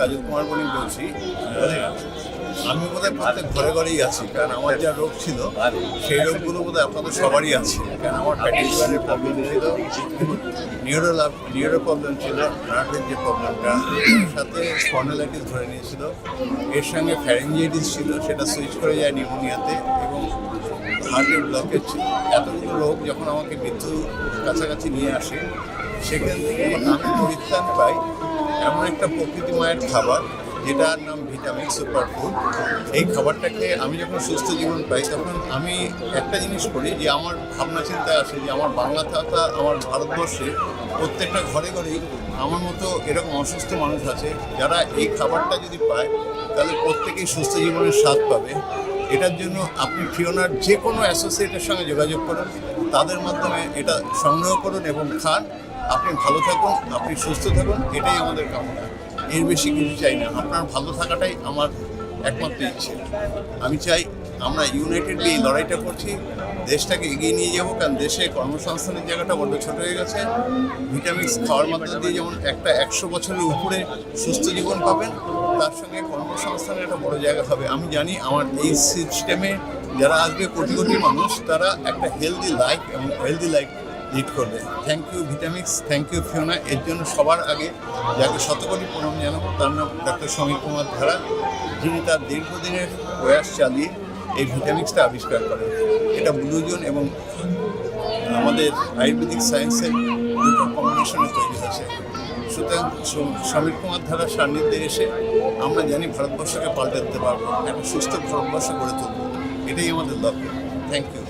কাজল কুমার বণিক বলছি। আমি বোধহয় প্রত্যেক ঘরে ঘরেই আছি, কারণ আমার যা রোগ ছিল সেই রোগগুলো বোধহয় আপনাদের সবারই আছে। কারণ আমার ফ্যাটি লিভারের প্রবলেম ছিল, নিউরো প্রবলেম ছিল, নার্ভের যে প্রবলেমটা, সাথে স্পন্ডালাইটিস ধরে নিয়েছিল, এর সঙ্গে ফ্যারিঞ্জাইটিস ছিল, সেটা সুইচ করে যায় নিউমোনিয়াতে, এবং হার্টের ব্লকেজ ছিল। এতগুলো রোগ যখন আমাকে মৃত্যুর কাছাকাছি নিয়ে আসে, সেখান থেকে আমি পরিত্রাণ পাই এমন একটা প্রকৃতি মায়ের খাবার যেটার নাম ভিটামিক্স সুপার ফুড। এই খাবারটাকে আমি যখন সুস্থ জীবন পাই, তখন আমি একটা জিনিস করি যে আমার ভাবনা চিন্তা আসে যে আমার বাংলা তথা আমার ভারতবর্ষে প্রত্যেকটা ঘরে ঘরেই আমার মতো এরকম অসুস্থ মানুষ আছে, যারা এই খাবারটা যদি পায় তাহলে প্রত্যেকেই সুস্থ জীবনের স্বাদ পাবে। এটার জন্য আপনি ফিওনার যে কোনো অ্যাসোসিয়েটের সঙ্গে যোগাযোগ করুন, তাদের মাধ্যমে এটা সংগ্রহ করুন এবং খান। আপনি ভালো থাকুন, আপনি সুস্থ থাকুন, এটাই আমাদের কামনা। এর বেশি কিছু চাই না। আপনার ভালো থাকাটাই আমার একমাত্র ইচ্ছে। আমি চাই আমরা ইউনাইটেডলি এই লড়াইটা করছি, দেশটাকে এগিয়ে নিয়ে যাবো, কারণ দেশে কর্মসংস্থানের জায়গাটা বড্ড ছোটো হয়ে গেছে। ভিটামিক্স খাওয়ার মধ্যে দিয়ে যেমন একটা 100 বছরের উপরে সুস্থ জীবন পাবেন, তার সঙ্গে কর্মসংস্থানের একটা বড় জায়গা হবে। আমি জানি আমার এই সিস্টেমে যারা আসবে কোটি কোটি মানুষ, তারা একটা হেলদি লাইফ এবং হেলদি লাইফ লিড করবে। Thank you Vitamix, thank you Fiona. এর জন্য সবার আগে যাকে শতকোটি প্রণাম জানাবো, তার নাম ডক্টর সমীর কুমার ধারা, যিনি তার দীর্ঘদিনের প্রয়াস চালিয়ে এই ভিটামিক্সটা আবিষ্কার করেন। এটা ব্লুজোন এবং আমাদের আয়ুর্বেদিক সায়েন্সের দুটো কম্বিনেশনে তৈরি হয়েছে। সুতরাং সমীর কুমার ধারার সান্নিধ্যে এসে আমরা জানি ভারতবর্ষকে পাল্টে দিতে পারবো, একটা সুস্থ ভারতবর্ষ গড়ে তুলব। এটাই আমাদের লক্ষ্য। Thank you.